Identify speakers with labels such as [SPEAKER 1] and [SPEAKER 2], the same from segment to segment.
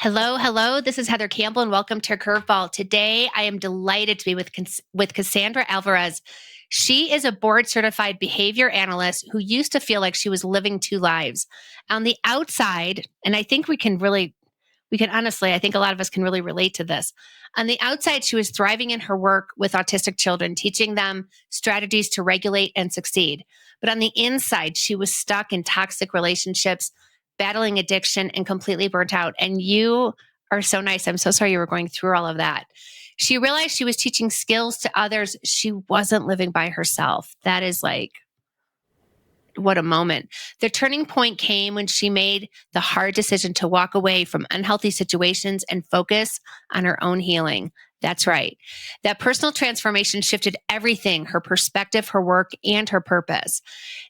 [SPEAKER 1] Hello, hello. This is Heather Campbell, and welcome to Curveball. Today, I am delighted to be with Kassandra Alvarez. She is a board-certified behavior analyst who used to feel like she was living two lives. On the outside, and I think I think a lot of us can really relate to this. On the outside, she was thriving in her work with autistic children, teaching them strategies to regulate and succeed. But on the inside, she was stuck in toxic relationships, battling addiction, and completely burnt out. And you are so nice. I'm so sorry you were going through all of that. She realized she was teaching skills to others. She wasn't living by herself. That is like, what a moment. The turning point came when she made the hard decision to walk away from unhealthy situations and focus on her own healing. That's right. That personal transformation shifted everything, her perspective, her work, and her purpose.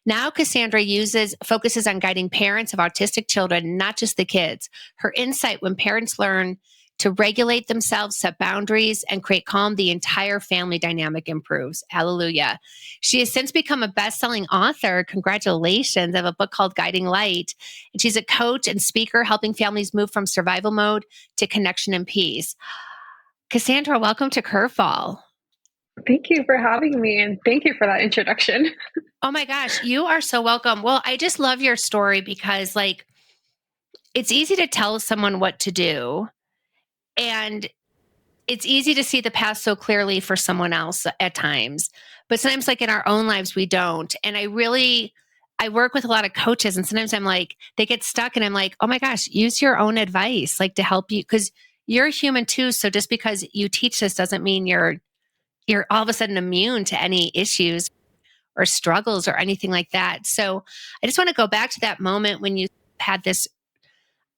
[SPEAKER 1] Now Kassandra focuses on guiding parents of autistic children, not just the kids. Her insight: when parents learn to regulate themselves, set boundaries, and create calm, the entire family dynamic improves. Hallelujah. She has since become a best-selling author, congratulations, of a book called Guiding Light. And she's a coach and speaker helping families move from survival mode to connection and peace. Kassandra, welcome to Curveball.
[SPEAKER 2] Thank you for having me, and thank you for that introduction.
[SPEAKER 1] Oh my gosh, you are so welcome. Well, I just love your story because it's easy to tell someone what to do, and it's easy to see the path so clearly for someone else at times. But sometimes in our own lives, we don't. And I work with a lot of coaches, and sometimes I'm like, they get stuck and I'm like, oh my gosh, use your own advice, to help you, because you're human too. So just because you teach this doesn't mean you're all of a sudden immune to any issues or struggles or anything like that. So I just want to go back to that moment when you had this,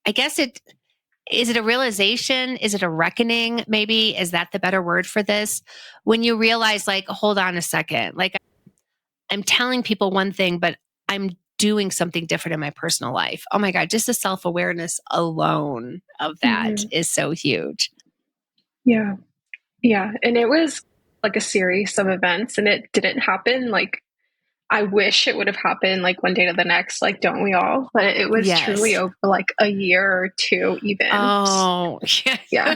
[SPEAKER 1] is it a realization? Is it a reckoning? Maybe, is that the better word for this? When you realize hold on a second, I'm telling people one thing, but I'm doing something different in my personal life. Oh my God, just the self-awareness alone of that is so huge.
[SPEAKER 2] Yeah. Yeah. And it was a series of events, and it didn't happen. I wish it would have happened one day to the next, don't we all? But it was truly over a year or two even.
[SPEAKER 1] Oh,
[SPEAKER 2] yeah.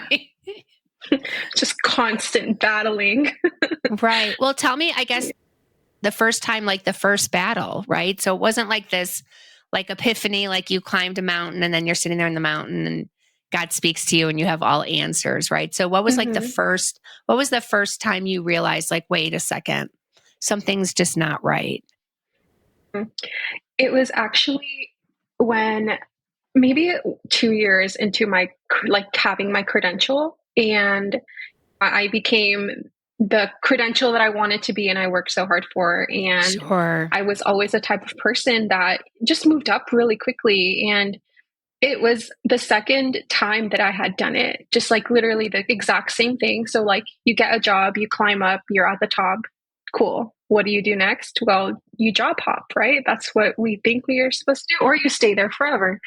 [SPEAKER 2] Just constant battling.
[SPEAKER 1] Right. Well, tell me, I guess the first time, the first battle, right? So it wasn't this epiphany, you climbed a mountain and then you're sitting there in the mountain and God speaks to you and you have all answers, right? So what was what was the first time you realized wait a second, something's just not right?
[SPEAKER 2] It was actually when maybe 2 years into my having my credential, and I became the credential that I wanted to be and I worked so hard for. And I was always the type of person that just moved up really quickly. And it was the second time that I had done it, just literally the exact same thing. So you get a job, you climb up, you're at the top. Cool. What do you do next? Well, you job hop, right? That's what we think we are supposed to do, or you stay there forever.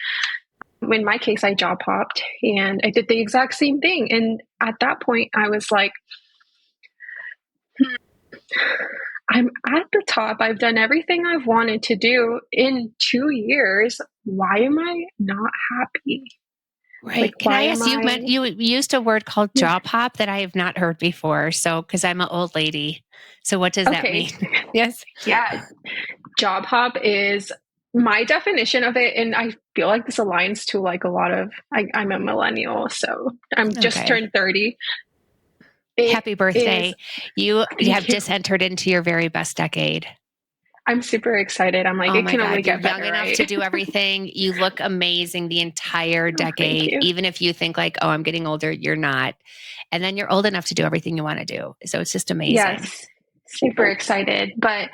[SPEAKER 2] In my case, I job hopped and I did the exact same thing. And at that point, I was like, I'm at the top. I've done everything I've wanted to do in 2 years. Why am I not happy?
[SPEAKER 1] Right. Can I ask you used a word called job hop that I have not heard before. So, because I'm an old lady. So what does that mean? Yes.
[SPEAKER 2] Yeah. Job hop is my definition of it. And I feel like this aligns to a lot of, I'm a millennial. So I'm just turned 30.
[SPEAKER 1] Happy birthday. You have just entered into your very best decade.
[SPEAKER 2] I'm super excited. I'm it can only get better.
[SPEAKER 1] You're young enough to do everything. You look amazing the entire decade. Even if you think I'm getting older, you're not. And then you're old enough to do everything you want to do. So it's just amazing.
[SPEAKER 2] Yes. Super excited. But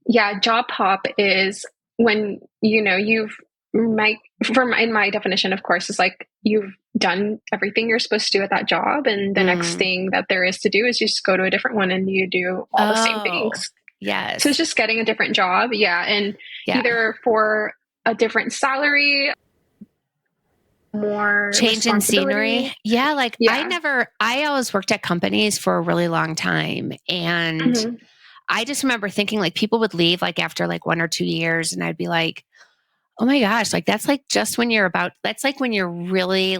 [SPEAKER 2] yeah, job hop is when, in my definition, of course, is you've done everything you're supposed to do at that job. And the next thing that there is to do is you just go to a different one and you do all the same things.
[SPEAKER 1] Yes.
[SPEAKER 2] So it's just getting a different job. Yeah. And either for a different salary, more
[SPEAKER 1] change in scenery. Yeah. I always worked at companies for a really long time. And I just remember thinking people would leave after 1 or 2 years. And I'd be like, oh my gosh, that's just when you're when you're really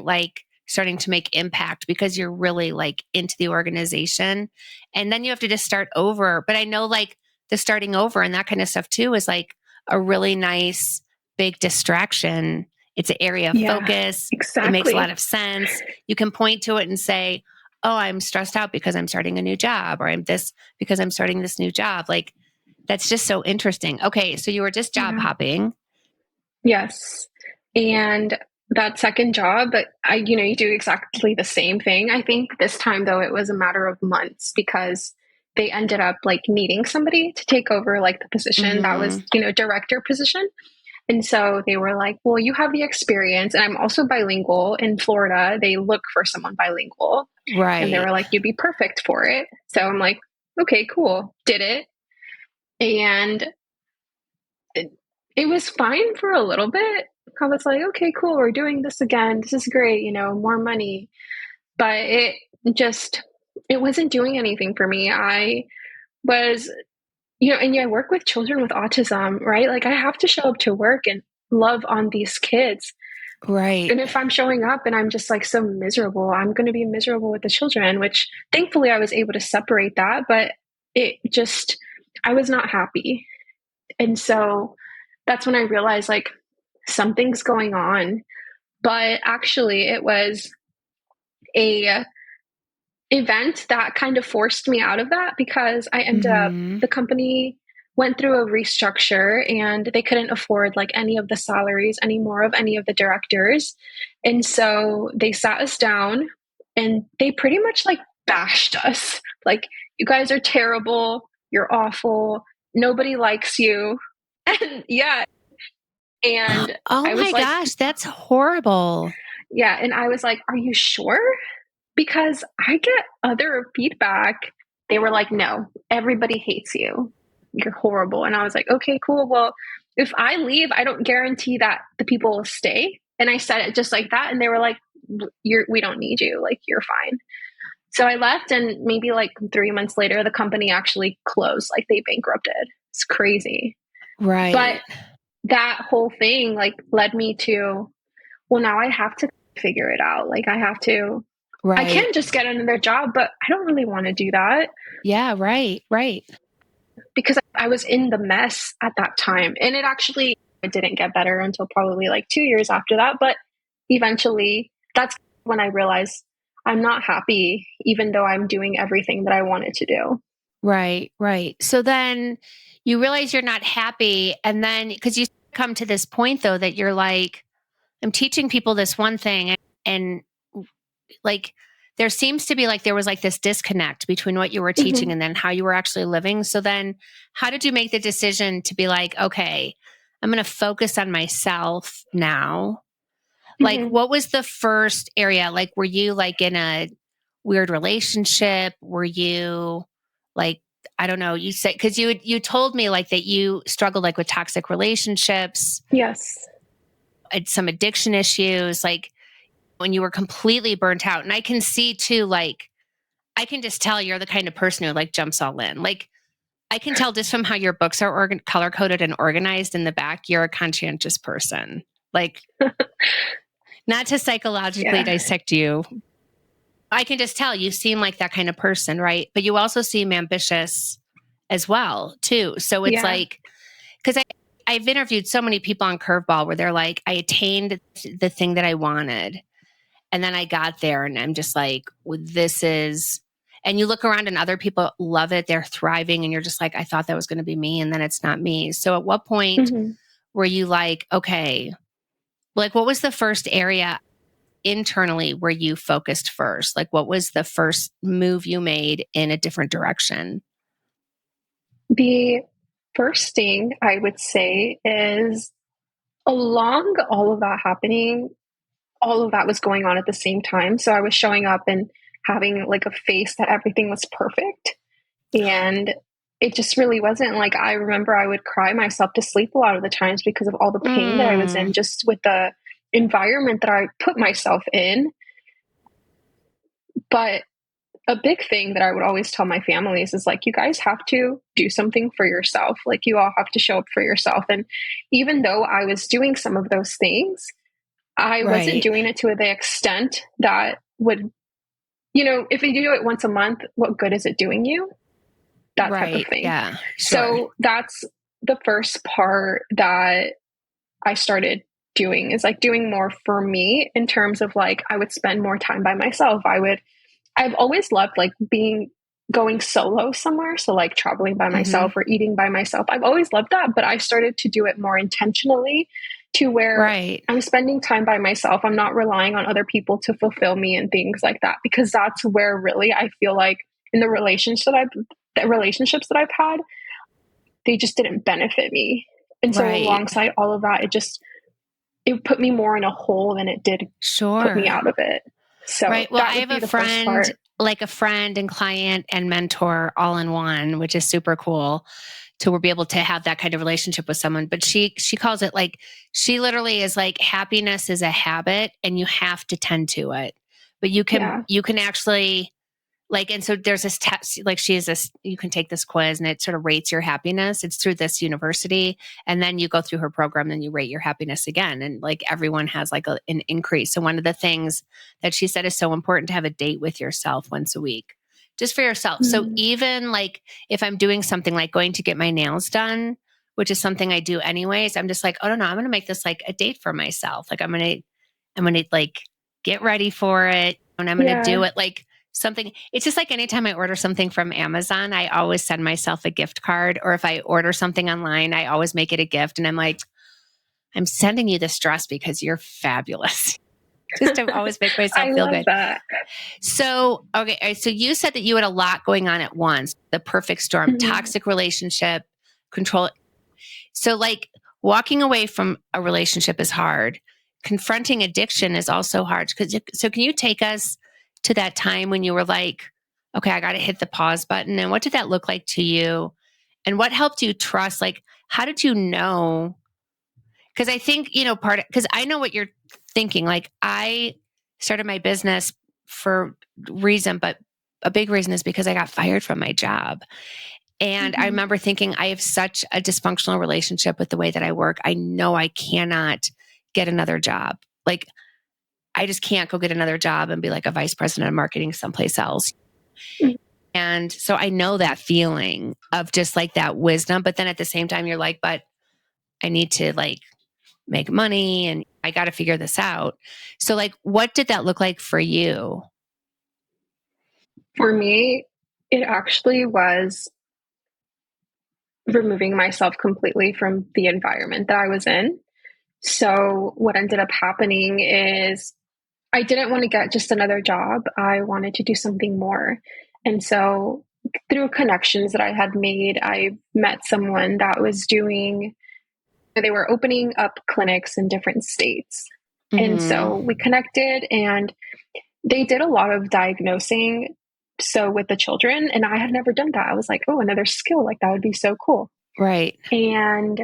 [SPEAKER 1] starting to make impact because you're really like into the organization. And then you have to just start over. But I know like the starting over and that kind of stuff too is like a really nice big distraction. It's an area of focus. It makes a lot of sense. You can point to it and say, oh, I'm stressed out because I'm starting a new job, or I'm this because I'm starting this new job. Like, that's just so interesting. Okay. So you were just job hopping.
[SPEAKER 2] Yes. And that second job, you do exactly the same thing. I think this time though, it was a matter of months because they ended up like needing somebody to take over like the position that was, director position. And so they were like, well, you have the experience. And I'm also bilingual in Florida. They look for someone bilingual.
[SPEAKER 1] Right.
[SPEAKER 2] And they were like, you'd be perfect for it. So I'm like, okay, cool. Did it. And it was fine for a little bit. I was like, okay, cool. We're doing this again. This is great. More money. But it wasn't doing anything for me. I was, I work with children with autism, right? Like I have to show up to work and love on these kids.
[SPEAKER 1] Right.
[SPEAKER 2] And if I'm showing up and I'm just like so miserable, I'm going to be miserable with the children, which thankfully I was able to separate that. But I was not happy. And so that's when I realized like something's going on. But actually, it was a event that kind of forced me out of that because I ended up, the company went through a restructure and they couldn't afford like any of the salaries anymore of any of the directors. And so they sat us down and they pretty much like bashed us. Like, you guys are terrible. You're awful. Nobody likes you. And yeah. And
[SPEAKER 1] oh
[SPEAKER 2] I was
[SPEAKER 1] my
[SPEAKER 2] like,
[SPEAKER 1] gosh, that's horrible.
[SPEAKER 2] Yeah. And I was like, are you sure? Because I get other feedback. They were like, no, everybody hates you. You're horrible. And I was like, okay, cool. Well, if I leave, I don't guarantee that the people will stay. And I said it just like that. And they were like, we don't need you. Like, you're fine. So I left, and maybe like 3 months later, the company actually closed. Like, they bankrupted. It's crazy.
[SPEAKER 1] Right.
[SPEAKER 2] But that whole thing like led me to, well, now I have to figure it out. Like, I have to, I can't just get another job, but I don't really want to do that.
[SPEAKER 1] Yeah, right.
[SPEAKER 2] Because I was in the mess at that time. And it didn't get better until probably like 2 years after that. But eventually, that's when I realized I'm not happy, even though I'm doing everything that I wanted to do.
[SPEAKER 1] Right. So then you realize you're not happy. And then, because you come to this point though, that you're like, I'm teaching people this one thing, and like, there seems to be like, there was like this disconnect between what you were teaching and then how you were actually living. So then how did you make the decision to be like, okay, I'm going to focus on myself now? Like, what was the first area? Like, were you like in a weird relationship? Were you like, I don't know, you said, because you told me like that you struggled like with toxic relationships.
[SPEAKER 2] Yes.
[SPEAKER 1] And some addiction issues, like when you were completely burnt out. And I can see too, like, I can just tell you're the kind of person who like jumps all in. Like, I can tell just from how your books are color coded and organized in the back, you're a conscientious person. Like, not to psychologically dissect you. I can just tell you seem like that kind of person, right? But you also seem ambitious as well, too. So it's like, because I've interviewed so many people on Curveball where they're like, I attained the thing that I wanted. And then I got there and I'm just like, well, this is, and you look around and other people love it. They're thriving. And you're just like, I thought that was going to be me. And then it's not me. So at what point were you like, okay, like what was the first area internally where you focused first? Like what was the first move you made in a different direction?
[SPEAKER 2] The first thing I would say is, along all of that happening, all of that was going on at the same time. So I was showing up and having like a face that everything was perfect. And it just really wasn't. Like, I remember I would cry myself to sleep a lot of the times because of all the pain that I was in, just with the environment that I put myself in. But a big thing that I would always tell my families is like, you guys have to do something for yourself. Like, you all have to show up for yourself. And even though I was doing some of those things, I wasn't doing it to the extent that would, if you do it once a month, what good is it doing you? That type of thing.
[SPEAKER 1] Yeah. Sure.
[SPEAKER 2] So that's the first part that I started doing, is like doing more for me, in terms of like, I would spend more time by myself. I've always loved like going solo somewhere. So like traveling by myself or eating by myself. I've always loved that, but I started to do it more intentionally, to where I'm spending time by myself. I'm not relying on other people to fulfill me and things like that, because that's where really I feel like in the relationships that I've had, they just didn't benefit me. And so alongside all of that, it put me more in a hole than it did put me out of it. So
[SPEAKER 1] well, I have a friend, like a friend and client and mentor all in one, which is super cool to be able to have that kind of relationship with someone. But she calls it like, she literally is like, happiness is a habit and you have to tend to it. But you can actually like, and so there's this test, like you can take this quiz and it sort of rates your happiness. It's through this university. And then you go through her program and you rate your happiness again. And like everyone has like an increase. So one of the things that she said is so important to have a date with yourself once a week, just for yourself. So even like if I'm doing something like going to get my nails done, which is something I do anyways, I'm just like, oh no, I'm going to make this like a date for myself. Like I'm going to like get ready for it. And I'm going to do it like something. It's just like anytime I order something from Amazon, I always send myself a gift card. Or if I order something online, I always make it a gift. And I'm like, I'm sending you this dress because you're fabulous. Just to always make myself feel good.
[SPEAKER 2] That.
[SPEAKER 1] So, okay. So you said that you had a lot going on at once, the perfect storm, toxic relationship, control. So like walking away from a relationship is hard. Confronting addiction is also hard. So can you take us to that time when you were like, okay, I got to hit the pause button? And what did that look like to you? And what helped you trust? Like, how did you know? Because I think, because I know what you're thinking. Like, I started my business for reason, but a big reason is because I got fired from my job. And I remember thinking, I have such a dysfunctional relationship with the way that I work. I know I cannot get another job. Like, I just can't go get another job and be like a vice president of marketing someplace else. And so I know that feeling of just like that wisdom. But then at the same time, you're like, but I need to like make money and I got to figure this out. So like, what did that look like for you?
[SPEAKER 2] For me, it actually was removing myself completely from the environment that I was in. So what ended up happening is I didn't want to get just another job. I wanted to do something more. And so through connections that I had made, I met someone that was they were opening up clinics in different states. And so we connected and they did a lot of diagnosing. So with the children, and I had never done that. I was like, oh, another skill, like that would be so cool.
[SPEAKER 1] Right.
[SPEAKER 2] And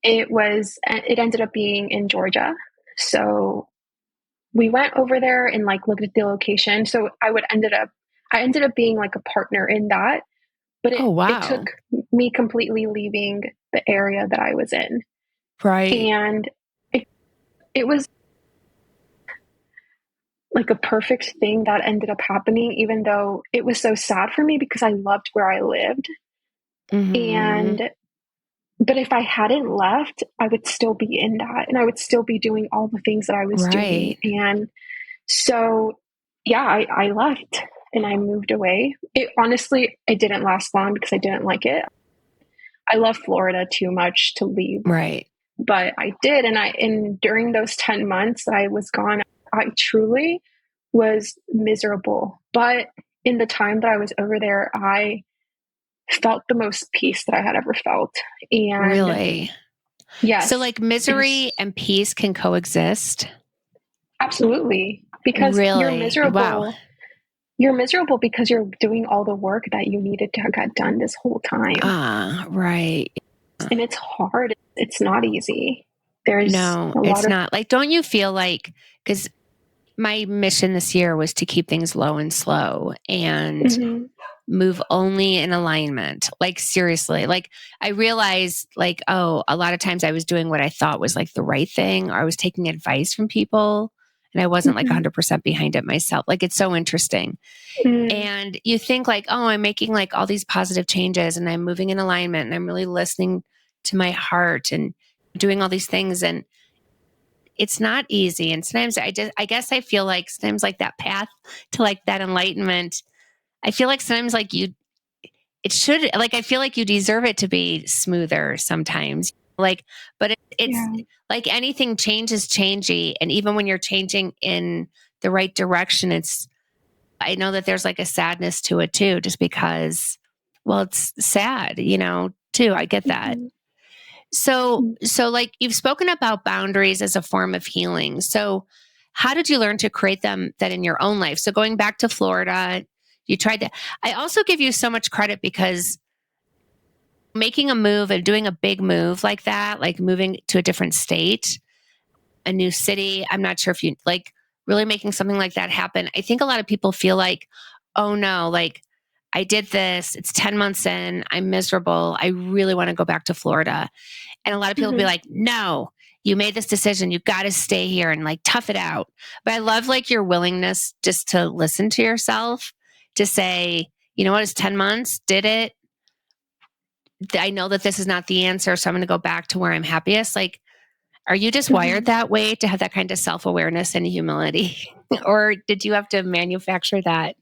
[SPEAKER 2] it ended up being in Georgia. So we went over there and like looked at the location. So I ended up being like a partner in that, but it took me completely leaving the area that I was in.
[SPEAKER 1] Right.
[SPEAKER 2] And it was like a perfect thing that ended up happening, even though it was so sad for me because I loved where I lived. But if I hadn't left, I would still be in that and I would still be doing all the things that I was doing. And so, yeah, I left and I moved away. It didn't last long because I didn't like it. I love Florida too much to leave.
[SPEAKER 1] Right.
[SPEAKER 2] But I did. And during those 10 months that I was gone, I truly was miserable. But in the time that I was over there, I felt the most peace that I had ever felt. And
[SPEAKER 1] really?
[SPEAKER 2] Yes.
[SPEAKER 1] So like misery and peace can coexist?
[SPEAKER 2] Absolutely. Because you're miserable. Wow. You're miserable because you're doing all the work that you needed to get done this whole time.
[SPEAKER 1] Right.
[SPEAKER 2] And it's hard. It's not easy.
[SPEAKER 1] It's not. Like, don't you feel like, because my mission this year was to keep things low and slow. And move only in alignment. Like seriously, like I realized like, oh, a lot of times I was doing what I thought was like the right thing, or I was taking advice from people and I wasn't like
[SPEAKER 2] Mhm.
[SPEAKER 1] 100% behind it myself. Like it's so interesting.
[SPEAKER 2] Mm.
[SPEAKER 1] And you think like, oh, I'm making like all these positive changes and I'm moving in alignment and I'm really listening to my heart and doing all these things. And it's not easy. And sometimes I guess I feel like sometimes like that path to like that enlightenment, I feel like sometimes like it should, like, I feel like you deserve it to be smoother sometimes. Like, but it's
[SPEAKER 2] Yeah.
[SPEAKER 1] like anything, change is changey. And even when you're changing in the right direction, I know that there's like a sadness to it too, just because, well, it's sad, too. I get that.
[SPEAKER 2] Mhm.
[SPEAKER 1] So like you've spoken about boundaries as a form of healing. So how did you learn to create them that in your own life? So going back to Florida, you tried that. I also give you so much credit because making a move and doing a big move like that, like moving to a different state, a new city, I'm not sure if you like really making something like that happen. I think a lot of people feel like, oh no, like I did this, it's 10 months in, I'm miserable. I really want to go back to Florida. And a lot of people will be
[SPEAKER 2] Mhm.
[SPEAKER 1] like, no, you made this decision. You got to stay here and like tough it out. But I love like your willingness just to listen to yourself, to say, you know what, it's 10 months, did it. I know that this is not the answer. So I'm going to go back to where I'm happiest. Like, are you just wired
[SPEAKER 2] Mhm.
[SPEAKER 1] that way to have that kind of self awareness and humility? Or did you have to manufacture that?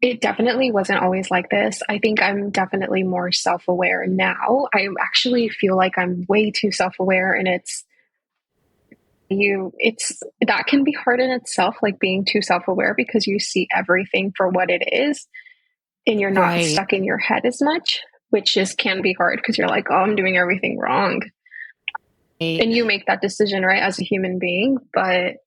[SPEAKER 2] It definitely wasn't always like this. I think I'm definitely more self aware now. I actually feel like I'm way too self aware, and it's that can be hard in itself, like being too self aware because you see everything for what it is and you're not
[SPEAKER 1] Right.
[SPEAKER 2] stuck in your head as much, which just can be hard because you're like, oh, I'm doing everything wrong.
[SPEAKER 1] Right.
[SPEAKER 2] And you make that decision, right, as a human being. But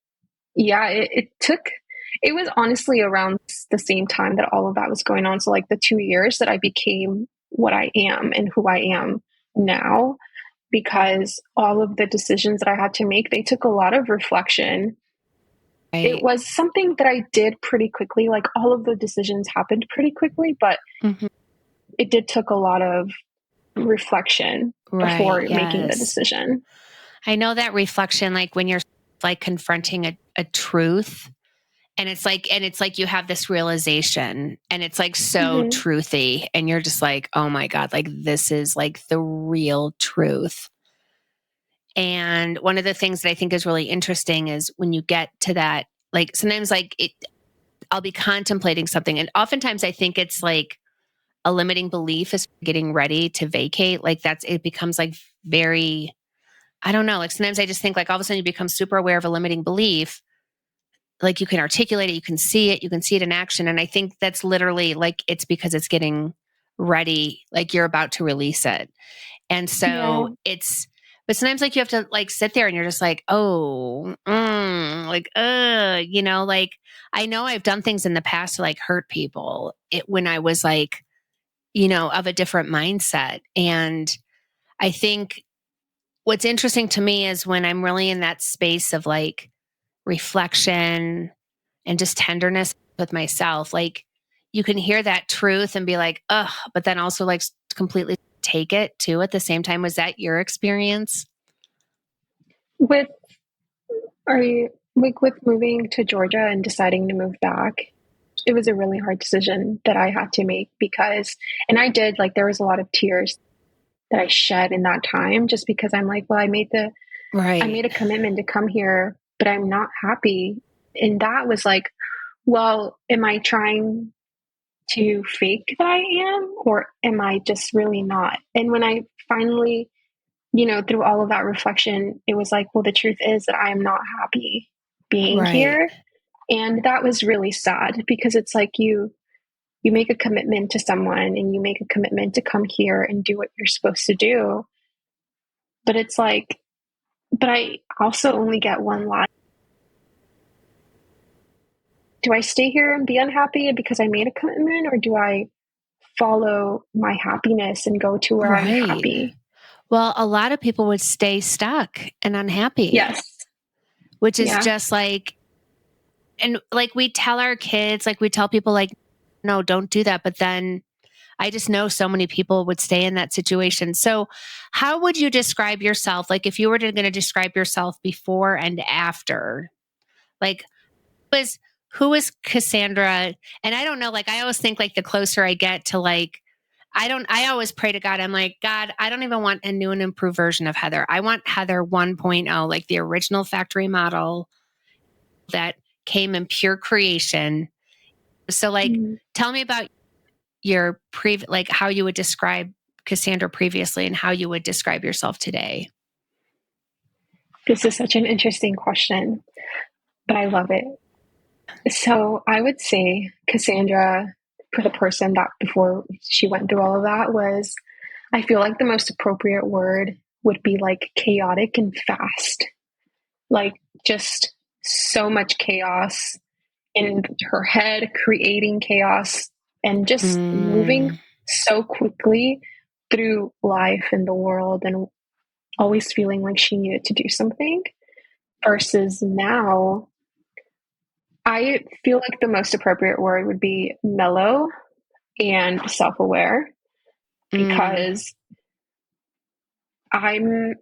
[SPEAKER 2] yeah, it was honestly around the same time that all of that was going on. So, like the 2 years that I became what I am and who I am now, because all of the decisions that I had to make, they took a lot of reflection. It
[SPEAKER 1] Right.
[SPEAKER 2] was something that I did pretty quickly. Like all of the decisions happened pretty quickly, but
[SPEAKER 1] Mhm.
[SPEAKER 2] it did took a lot of reflection
[SPEAKER 1] Right.
[SPEAKER 2] before making the
[SPEAKER 1] Yes.
[SPEAKER 2] decision.
[SPEAKER 1] I know that reflection, like when you're like confronting a truth, and it's like you have this realization and it's like so
[SPEAKER 2] Mm-hmm.
[SPEAKER 1] truthy and you're just like, oh my God, like this is like the real truth. And one of the things that I think is really interesting is when you get to that, like sometimes like I'll be contemplating something. And oftentimes I think it's like a limiting belief is getting ready to vacate. Like it becomes like very, I don't know. Like sometimes I just think like all of a sudden you become super aware of a limiting belief. Like you can articulate it, you can see it in action. And I think that's literally like it's because it's getting ready, like you're about to release it. And
[SPEAKER 2] Yeah.
[SPEAKER 1] so but sometimes like you have to like sit there and you're just like, oh, like, like I know I've done things in the past to like hurt people when I was like, of a different mindset. And I think what's interesting to me is when I'm really in that space of like reflection and just tenderness with myself, like you can hear that truth and be like, ugh, but then also like completely take it too at the same time. Was that your experience?
[SPEAKER 2] With Are you like with moving to Georgia and deciding to move back? It was a really hard decision that I had to make because, and I did, like, there was a lot of tears that I shed in that time just because I'm like, well, I
[SPEAKER 1] Right.
[SPEAKER 2] made a commitment to come here, but I'm not happy. And that was like, well, am I trying to fake that I am, or am I just really not? And when I finally, through all of that reflection, it was like, well, the truth is that I am not happy being
[SPEAKER 1] Right.
[SPEAKER 2] here. And that was really sad because it's like you make a commitment to someone and you make a commitment to come here and do what you're supposed to do. But it's like, but I also only get one life. Do I stay here and be unhappy because I made a commitment, or do I follow my happiness and go to where I'm
[SPEAKER 1] Right.
[SPEAKER 2] happy?
[SPEAKER 1] Well, a lot of people would stay stuck and unhappy,
[SPEAKER 2] Yes.
[SPEAKER 1] which is
[SPEAKER 2] Yeah.
[SPEAKER 1] just like, and like we tell our kids, like we tell people, like, no, don't do that. But then I just know so many people would stay in that situation. So how would you describe yourself? Like if you were going to describe yourself before and after, like was who is Kassandra? And I don't know, like I always think like the closer I get to like I always pray to God. I'm like, God, I don't even want a new and improved version of Heather. I want Heather 1.0, like the original factory model that came in pure creation. So like tell me about your like how you would describe Kassandra previously and how you would describe yourself today.
[SPEAKER 2] This is such an interesting question, but I love it. So I would say Kassandra, for the person that before she went through all of that, was, I feel like the most appropriate word would be like chaotic and fast. Like just so much chaos in her head, creating chaos and just moving so quickly through life and the world and always feeling like she needed to do something. Versus now, I feel like the most appropriate word would be mellow and self aware because I'm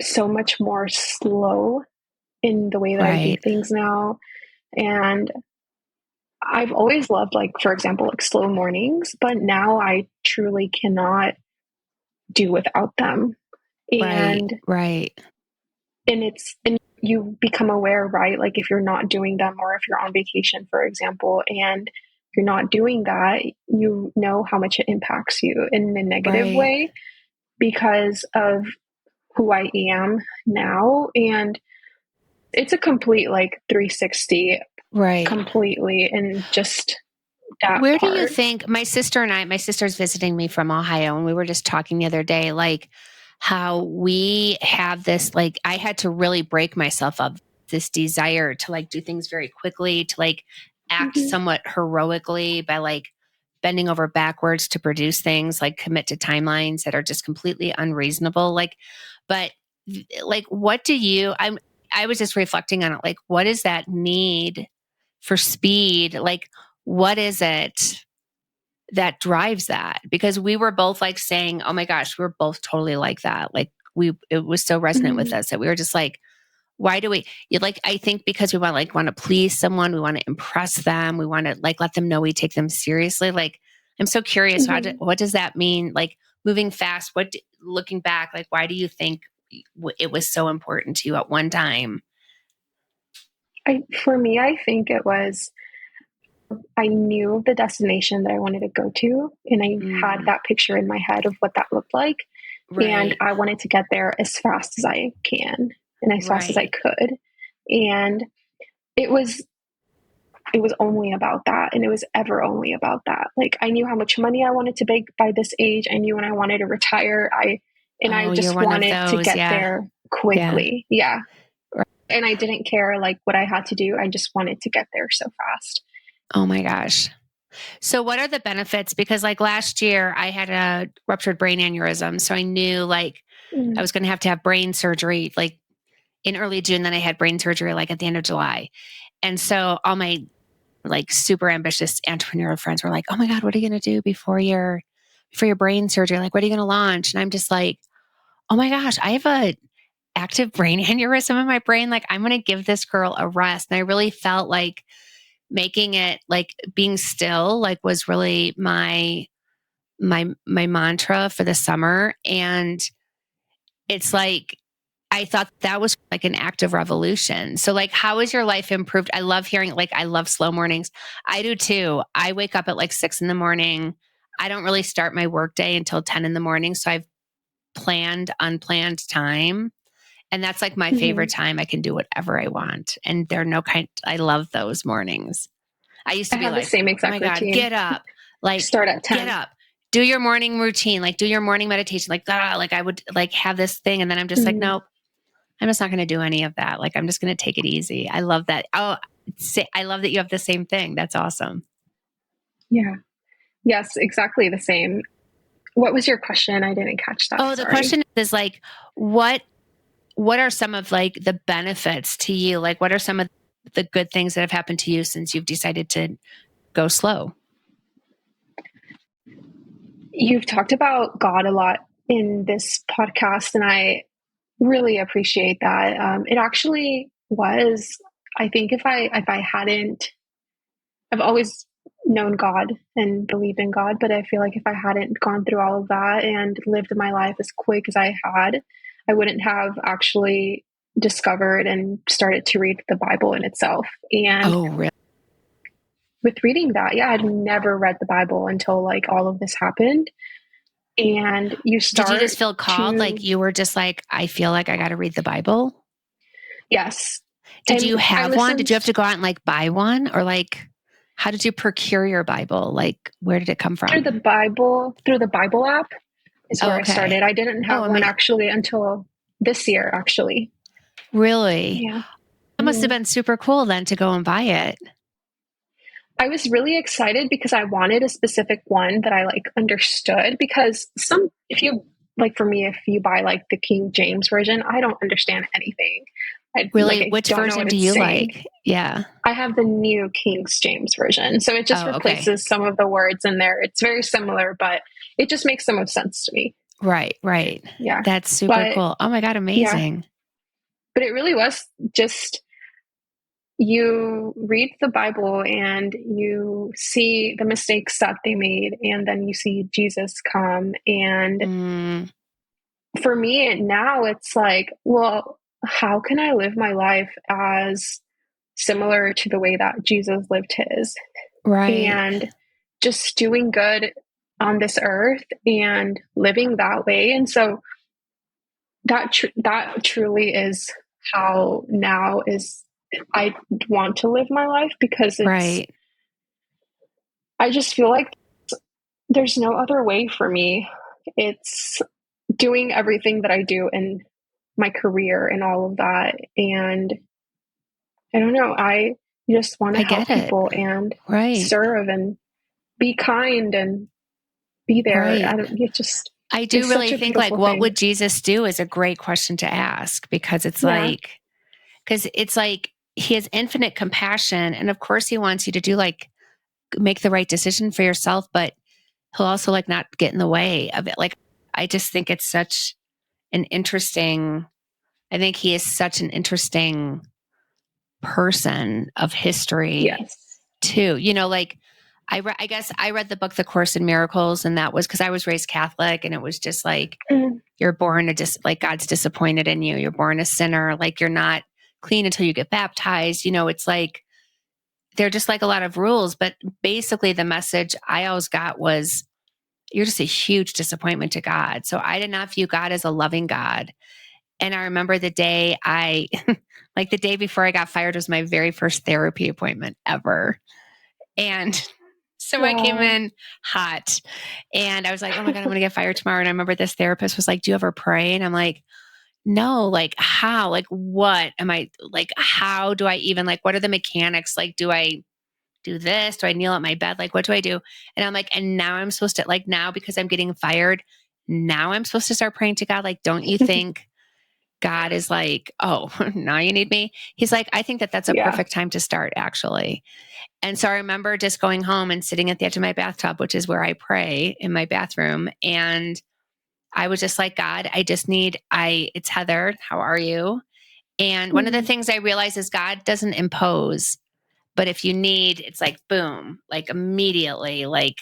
[SPEAKER 2] so much more slow in the way that I do things now. And I've always loved, like, for example, like slow mornings, but now I truly cannot do without them. And
[SPEAKER 1] Right.
[SPEAKER 2] And you become aware, right? Like if you're not doing them or if you're on vacation, for example, and you're not doing that, you know how much it impacts you in a negative way because of who I am now. And it's a complete like 360 completely and just that
[SPEAKER 1] Where
[SPEAKER 2] part.
[SPEAKER 1] do you think my sister's visiting me from Ohio, and we were just talking the other day, like how we have this, like I had to really break myself of this desire to like do things very quickly, to like act somewhat heroically by like bending over backwards to produce things, like commit to timelines that are just completely unreasonable. Like, but like, what do you, I was just reflecting on it. Like, what is that need for speed? Like, what is it that drives that? Because we were both like saying, oh my gosh, we were both totally like that. Like it was so resonant with us that we were just like, why do we, you like, I think because we want to please someone, we want to impress them. We want to like, let them know we take them seriously. Like, I'm so curious. What does that mean? Like moving fast, looking back, like, why do you think it was so important to you at one time?
[SPEAKER 2] For me, I think it was, I knew the destination that I wanted to go to, and I had that picture in my head of what that looked like. And I wanted to get there as fast as I can and as fast as I could. And it was only about that, and it was ever only about that. Like I knew how much money I wanted to make by this age. I knew when I wanted to retire. I just wanted to get there quickly. Yeah. And I didn't care like what I had to do. I just wanted to get there so fast.
[SPEAKER 1] Oh my gosh. So what are the benefits? Because like last year I had a ruptured brain aneurysm. So I knew like I was going to have brain surgery like in early June. Then I had brain surgery like at the end of July. And so all my like super ambitious entrepreneurial friends were like, oh my God, what are you going to do before your brain surgery? Like, what are you going to launch? And I'm just like, oh my gosh, I have a active brain aneurysm in my brain. Like I'm going to give this girl a rest. And I really felt like making it like being still, like was really my mantra for the summer. And it's like, I thought that was like an act of revolution. So like, how has your life improved? I love hearing, like, I love slow mornings. I do too. I wake up at like 6 a.m. I don't really start my workday until 10 a.m. So I've planned, unplanned time. And that's like my favorite time. I can do whatever I want. And there are no I love those mornings. I used to be
[SPEAKER 2] have
[SPEAKER 1] like,
[SPEAKER 2] the same exact
[SPEAKER 1] oh my God,
[SPEAKER 2] routine.
[SPEAKER 1] get up. Like
[SPEAKER 2] start at 10.
[SPEAKER 1] Get up. Do your morning routine, like do your morning meditation, like like I would like have this thing. And then I'm just like, nope, I'm just not going to do any of that. Like, I'm just going to take it easy. I love that. Oh, I love that you have the same thing. That's awesome.
[SPEAKER 2] Yeah. Yes, exactly the same. What was your question? I didn't catch that.
[SPEAKER 1] Oh, the question is like, what are some of like the benefits to you? Like, what are some of the good things that have happened to you since you've decided to go slow?
[SPEAKER 2] You've talked about God a lot in this podcast, and I really appreciate that. It actually was, I think if I hadn't, I've always known God and believed in God, but I feel like if I hadn't gone through all of that and lived my life as quick as I had, I wouldn't have actually discovered and started to read the Bible in itself. And
[SPEAKER 1] Oh, really?
[SPEAKER 2] with reading that, yeah, I'd never read the Bible until like all of this happened. And you
[SPEAKER 1] Did you
[SPEAKER 2] start
[SPEAKER 1] just feel called?
[SPEAKER 2] to,
[SPEAKER 1] Like you were just like, I feel like I got to read the Bible?
[SPEAKER 2] yes.
[SPEAKER 1] Did you
[SPEAKER 2] And I
[SPEAKER 1] have one? Did
[SPEAKER 2] listened
[SPEAKER 1] you have to go out and like buy one? Or like, how did you procure your Bible? Like, where did it come
[SPEAKER 2] through
[SPEAKER 1] from?
[SPEAKER 2] the Bible app is
[SPEAKER 1] Oh,
[SPEAKER 2] where I
[SPEAKER 1] okay.
[SPEAKER 2] started. I didn't
[SPEAKER 1] Oh,
[SPEAKER 2] have one actually until this year, actually.
[SPEAKER 1] really?
[SPEAKER 2] Yeah.
[SPEAKER 1] That must have
[SPEAKER 2] Mhm.
[SPEAKER 1] been super cool then to go and buy it.
[SPEAKER 2] I was really excited because I wanted a specific one that I like understood, because if you like, for me, if you buy like the King James version, I don't understand anything.
[SPEAKER 1] Really?
[SPEAKER 2] I
[SPEAKER 1] Which
[SPEAKER 2] don't know
[SPEAKER 1] version
[SPEAKER 2] what
[SPEAKER 1] do
[SPEAKER 2] it's
[SPEAKER 1] you
[SPEAKER 2] saying.
[SPEAKER 1] like? Yeah.
[SPEAKER 2] I have the new King James version. So it just
[SPEAKER 1] Oh, okay.
[SPEAKER 2] replaces some of the words in there. It's very similar, but it just makes so much sense to me.
[SPEAKER 1] Right, right.
[SPEAKER 2] Yeah.
[SPEAKER 1] That's super
[SPEAKER 2] But
[SPEAKER 1] cool. Oh my God,
[SPEAKER 2] yeah,
[SPEAKER 1] amazing.
[SPEAKER 2] but it really was just, you read the Bible and you see the mistakes that they made, and then you see Jesus come. And
[SPEAKER 1] Mm,
[SPEAKER 2] for me now, it's like, well, how can I live my life as similar to the way that Jesus lived his?
[SPEAKER 1] right,
[SPEAKER 2] And just doing good on this earth and living that way. And so that truly is how now is I want to live my life, because
[SPEAKER 1] right,
[SPEAKER 2] I just feel like there's no other way for me. It's doing everything that I do in my career and all of that. And I don't know, I just want to
[SPEAKER 1] I
[SPEAKER 2] help
[SPEAKER 1] get it.
[SPEAKER 2] people and
[SPEAKER 1] Right,
[SPEAKER 2] serve and be kind and be there.
[SPEAKER 1] right.
[SPEAKER 2] It just,
[SPEAKER 1] I do
[SPEAKER 2] it's such
[SPEAKER 1] really
[SPEAKER 2] a
[SPEAKER 1] think like,
[SPEAKER 2] beautiful
[SPEAKER 1] what
[SPEAKER 2] thing.
[SPEAKER 1] would Jesus do is a great question to ask because
[SPEAKER 2] Yeah.
[SPEAKER 1] it's like he has infinite compassion. And of course, he wants you to do like, make the right decision for yourself, but he'll also like not get in the way of it. Like, I just think it's such an interesting, I think he is such an interesting person of history
[SPEAKER 2] Yes.
[SPEAKER 1] too. Like I guess I read the book The Course in Miracles, and that was because I was raised Catholic, and it was just like
[SPEAKER 2] Mm.
[SPEAKER 1] you're born like God's disappointed in you. You're born a sinner. Like you're not clean until you get baptized. It's like they're just like a lot of rules, but basically the message I always got was you're just a huge disappointment to God. So I did not view God as a loving God. And I remember the day like the day before I got fired was my very first therapy appointment ever. And so I came
[SPEAKER 2] Wow.
[SPEAKER 1] in hot and I was like, oh my God, I'm going to get fired tomorrow. And I remember this therapist was like, do you ever pray? And I'm like, no, like how, like what am I like, how do I even like, what are the mechanics? Like, do I do this? Do I kneel at my bed? Like, what do I do? And I'm like, and now I'm supposed to like now because I'm getting fired. Now I'm supposed to start praying to God. Like, don't you think God is like, oh, now you need me? He's like, I think that that's a
[SPEAKER 2] Yeah.
[SPEAKER 1] perfect time to start actually. And so I remember just going home and sitting at the edge of my bathtub, which is where I pray in my bathroom. And I was just like, God, it's Heather. How are you? And one of the
[SPEAKER 2] Mm.
[SPEAKER 1] things I realized is God doesn't impose, but if you need, it's like, boom, like immediately, like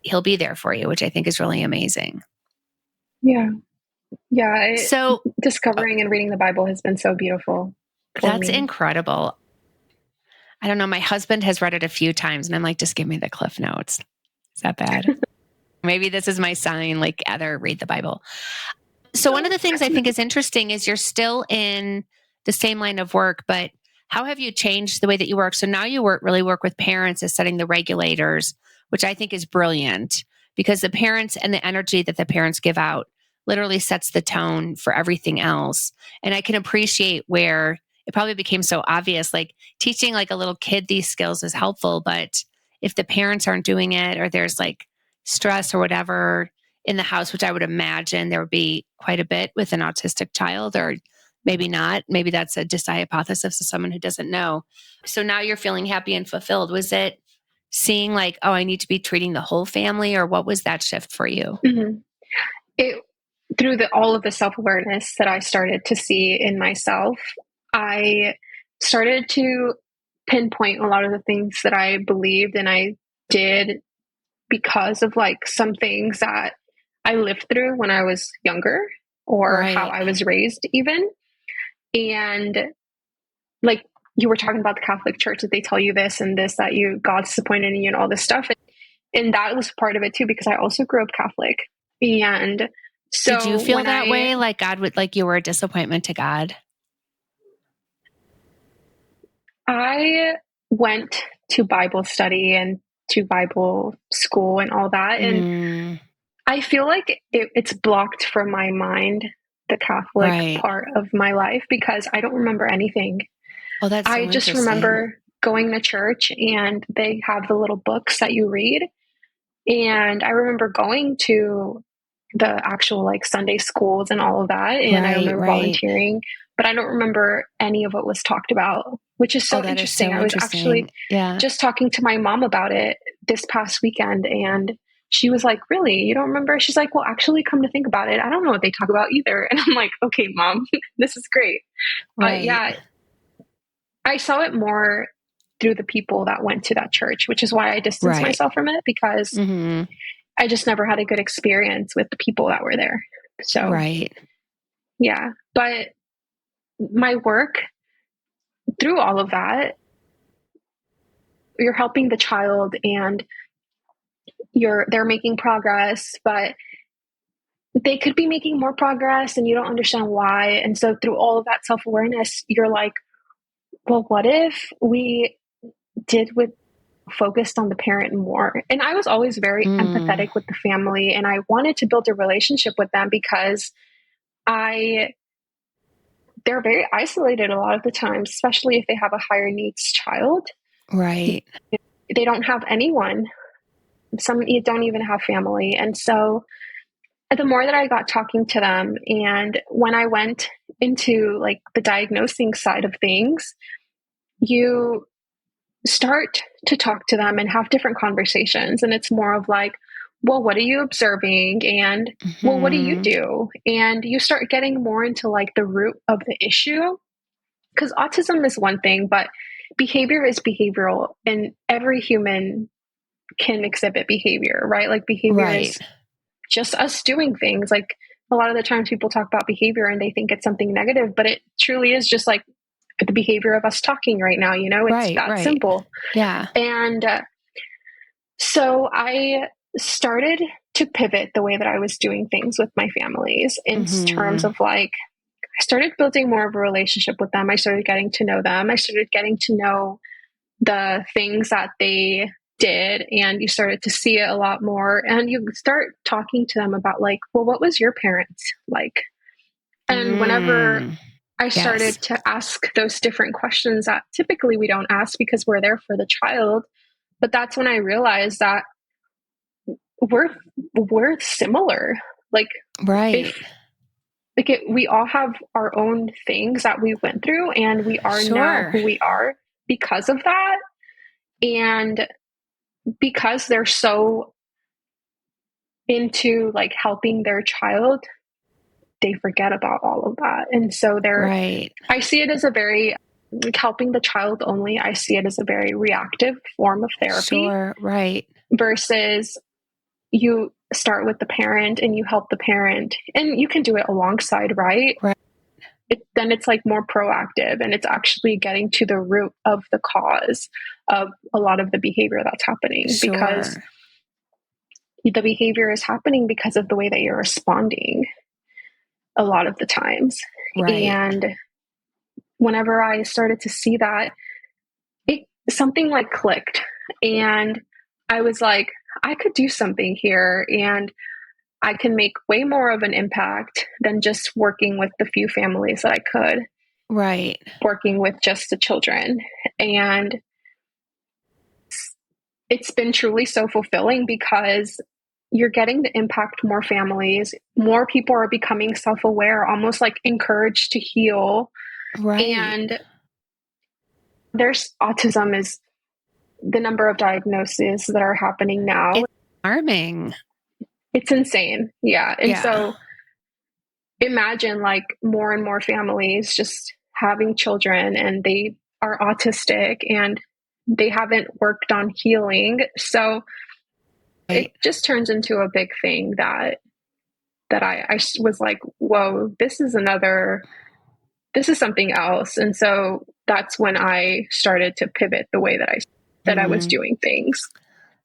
[SPEAKER 1] he'll be there for you, which I think is really amazing.
[SPEAKER 2] Yeah. Yeah.
[SPEAKER 1] So
[SPEAKER 2] Discovering and reading the Bible has been so beautiful for
[SPEAKER 1] that's
[SPEAKER 2] me.
[SPEAKER 1] incredible. I don't know. My husband has read it a few times and I'm like, just give me the cliff notes. Is that bad? Maybe this is my sign, like Heather, read the Bible. So one of the things I think is interesting is you're still in the same line of work, but how have you changed the way that you work? So now you really work with parents as setting the regulators, which I think is brilliant because the parents and the energy that the parents give out literally sets the tone for everything else. And I can appreciate where it probably became so obvious, like teaching like a little kid these skills is helpful, but if the parents aren't doing it or there's like stress or whatever in the house, which I would imagine there would be quite a bit with an autistic child, or maybe not. Maybe that's just a hypothesis of someone who doesn't know. So now you're feeling happy and fulfilled. Was it seeing like, oh, I need to be treating the whole family, or what was that shift for you?
[SPEAKER 2] Mm-hmm. It through all of the self-awareness that I started to see in myself, I started to pinpoint a lot of the things that I believed and I did because of like some things that I lived through when I was younger or how
[SPEAKER 1] Right.
[SPEAKER 2] I was raised even. And like you were talking about the Catholic Church, that they tell you this and this, that God's disappointed in you and all this stuff. And that was part of it too, because I also grew up Catholic. And
[SPEAKER 1] Did you
[SPEAKER 2] so
[SPEAKER 1] feel
[SPEAKER 2] when
[SPEAKER 1] that way? Like God would, like you were a disappointment to God?
[SPEAKER 2] I went to Bible study and to Bible school and all that, and I feel like it's blocked from my mind, the Catholic
[SPEAKER 1] Right.
[SPEAKER 2] part of my life, because I don't remember anything.
[SPEAKER 1] Oh, that's
[SPEAKER 2] I
[SPEAKER 1] so
[SPEAKER 2] just
[SPEAKER 1] interesting.
[SPEAKER 2] remember going to church and they have the little books that you read. And I remember going to the actual like Sunday schools and all of that. And I
[SPEAKER 1] Right,
[SPEAKER 2] remember
[SPEAKER 1] right.
[SPEAKER 2] volunteering, but I don't remember any of what was talked about, which is
[SPEAKER 1] Oh,
[SPEAKER 2] so
[SPEAKER 1] that is
[SPEAKER 2] interesting.
[SPEAKER 1] so
[SPEAKER 2] I was actually
[SPEAKER 1] interesting. Yeah.
[SPEAKER 2] just talking to my mom about it this past weekend, and she was like, "Really? You don't remember?" She's like, "Well, actually, come to think about it, I don't know what they talk about either." And I'm like, "Okay, mom, this is great." But
[SPEAKER 1] Right.
[SPEAKER 2] yeah, I saw it more through the people that went to that church, which is why I distanced
[SPEAKER 1] Right.
[SPEAKER 2] myself from it, because
[SPEAKER 1] Mm-hmm.
[SPEAKER 2] I just never had a good experience with the people that were there. So,
[SPEAKER 1] Right.
[SPEAKER 2] yeah. But my work through all of that, you're helping the child and they're making progress, but they could be making more progress and you don't understand why. And so through all of that self-awareness, you're like, well, what if we did with focused on the parent more? And I was always very
[SPEAKER 1] Mm.
[SPEAKER 2] empathetic with the family and I wanted to build a relationship with them because I they're very isolated a lot of the time, especially if they have a higher needs child.
[SPEAKER 1] Right.
[SPEAKER 2] They don't have anyone. Some don't even have family. And so the more that I got talking to them, and when I went into like the diagnosing side of things, you start to talk to them and have different conversations. And it's more of like, well, what are you observing? And well, what do you
[SPEAKER 1] Mm-hmm.
[SPEAKER 2] do? And you start getting more into like the root of the issue. Because autism is one thing, but behavior is behavioral, and every human can exhibit behavior, right? Like behavior
[SPEAKER 1] Right.
[SPEAKER 2] is just us doing things. Like a lot of the times people talk about behavior and they think it's something negative, but it truly is just like the behavior of us talking right now, it's
[SPEAKER 1] Right.
[SPEAKER 2] that
[SPEAKER 1] Right.
[SPEAKER 2] simple.
[SPEAKER 1] Yeah.
[SPEAKER 2] And so I started to pivot the way that I was doing things with my families in terms
[SPEAKER 1] Mm-hmm.
[SPEAKER 2] of like, I started building more of a relationship with them. I started getting to know them. I started getting to know the things that they did, and you started to see it a lot more. And you start talking to them about like, well, what was your parents like? And whenever
[SPEAKER 1] Mm.
[SPEAKER 2] I
[SPEAKER 1] Yes.
[SPEAKER 2] started to ask those different questions that typically we don't ask because we're there for the child, but that's when I realized that we're we're similar. Like
[SPEAKER 1] Right.
[SPEAKER 2] if we all have our own things that we went through, and we are now
[SPEAKER 1] Sure.
[SPEAKER 2] who we are because of that. And because they're so into like helping their child, they forget about all of that. And so
[SPEAKER 1] Right.
[SPEAKER 2] I see it as a very, like, helping the child only, I see it as a very reactive form of therapy
[SPEAKER 1] Sure. Right.
[SPEAKER 2] versus you start with the parent and you help the parent, and you can do it alongside, right?
[SPEAKER 1] Right.
[SPEAKER 2] Then it's like more proactive, and it's actually getting to the root of the cause of a lot of the behavior that's happening, because
[SPEAKER 1] Sure.
[SPEAKER 2] the behavior is happening because of the way that you're responding a lot of the times.
[SPEAKER 1] Right.
[SPEAKER 2] And whenever I started to see that, it something like clicked, and I was like, I could do something here, and I can make way more of an impact than just working with the few families that I could,
[SPEAKER 1] Right.
[SPEAKER 2] working with just the children. And it's been truly so fulfilling because you're getting to impact more families. More people are becoming self aware, almost like encouraged to heal.
[SPEAKER 1] Right.
[SPEAKER 2] And there's autism is the number of diagnoses that are happening now.
[SPEAKER 1] It's alarming.
[SPEAKER 2] It's insane. Yeah. And
[SPEAKER 1] Yeah.
[SPEAKER 2] so imagine like more and more families just having children and they are autistic and they haven't worked on healing. So it just turns into a big thing that I was like, whoa, this is something else. And so that's when I started to pivot the way that I was doing things.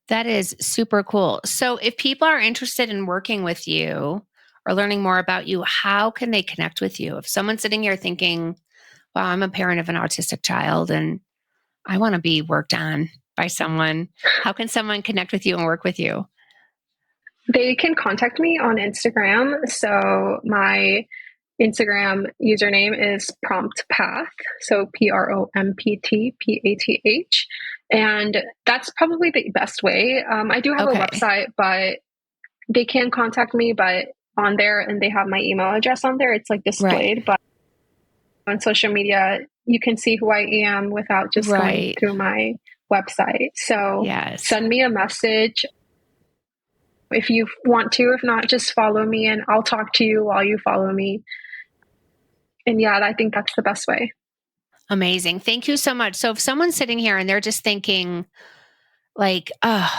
[SPEAKER 1] That is super cool. So if people are interested in working with you or learning more about you, how can they connect with you? If someone's sitting here thinking, wow, I'm a parent of an autistic child and I want to be worked on by someone, how can someone connect with you and work with you?
[SPEAKER 2] They can contact me on Instagram. So my Instagram username is promptpath. So PROMPTPATH. And that's probably the best way. I do have a website, but they can contact me, but on there, and they have my email address on there. It's like displayed, but on social media, you can see who I am without just going through my website. So send me a message if you want to. If not, just follow me and I'll talk to you while you follow me. And yeah, I think that's the best way.
[SPEAKER 1] Amazing. Thank you so much. So if someone's sitting here and they're just thinking like, oh,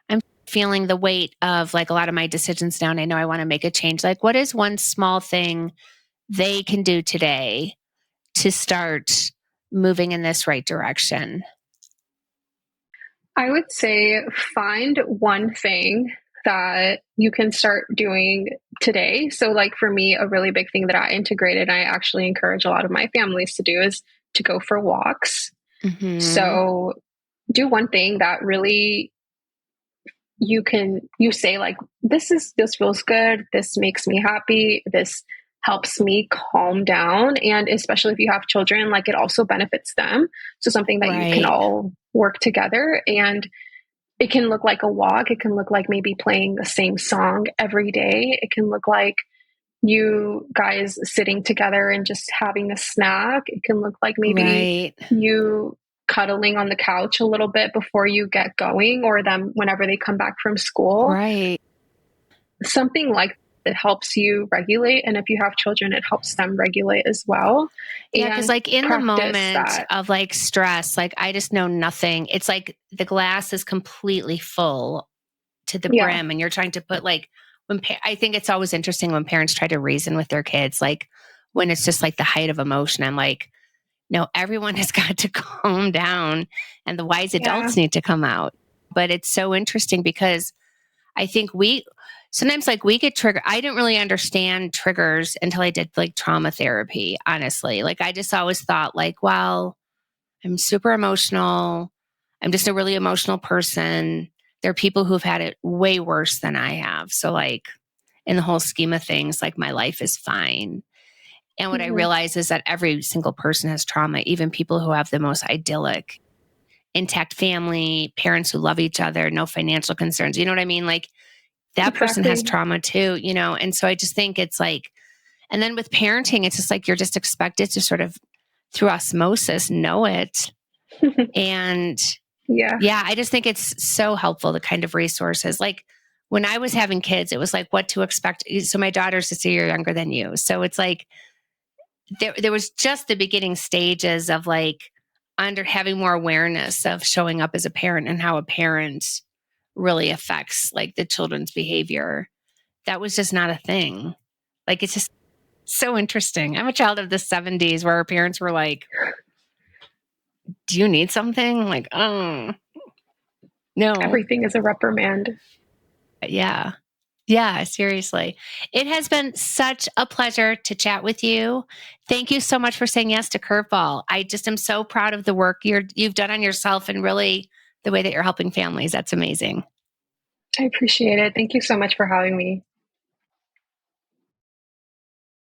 [SPEAKER 1] I'm feeling the weight of like a lot of my decisions now and I know I want to make a change. Like, what is one small thing they can do today to start moving in this right direction?
[SPEAKER 2] I would say find one thing that you can start doing today. So like for me, a really big thing that I integrated, I actually encourage a lot of my families to do, is to go for walks. So do one thing that really you say like, this feels good. This makes me happy. This helps me calm down. And especially if you have children, like it also benefits them. So something that you can all work together, and it can look like a walk. It can look like maybe playing the same song every day. It can look like you guys sitting together and just having a snack. It can look like maybe you cuddling on the couch a little bit before you get going, or them whenever they come back from school. Something like that helps you regulate. And if you have children, it helps them regulate as well.
[SPEAKER 1] Yeah, because like in the moment of like stress, like I just know nothing. It's like the glass is completely full to the brim, and you're trying to put like, I think it's always interesting when parents try to reason with their kids, like when it's just like the height of emotion. I'm like, no, everyone has got to calm down and the wise adults need to come out. But it's so interesting because I think sometimes like we get triggered. I didn't really understand triggers until I did like trauma therapy, honestly. Like I just always thought like, well, I'm super emotional. I'm just a really emotional person. There are people who've had it way worse than I have. So like in the whole scheme of things, like my life is fine. And what I realize is that every single person has trauma, even people who have the most idyllic, intact family, parents who love each other, no financial concerns. You know what I mean? Like that person has trauma too, you know? And so I just think it's like, and then with parenting, it's just like, you're just expected to sort of through osmosis, know it. And I just think it's so helpful, the kind of resources. Like when I was having kids, it was like what to expect. So my daughter's just a year younger than you. So it's like, there was just the beginning stages of like having more awareness of showing up as a parent and how a parent really affects like the children's behavior. That was just not a thing. Like, it's just so interesting. I'm a child of the 70s where our parents were like, do you need something? Like, oh, no.
[SPEAKER 2] Everything is a reprimand.
[SPEAKER 1] Yeah. Yeah, seriously. It has been such a pleasure to chat with you. Thank you so much for saying yes to Curveball. I just am so proud of the work you've done on yourself and really the way that you're helping families. That's amazing.
[SPEAKER 2] I appreciate it. Thank you so much for having me.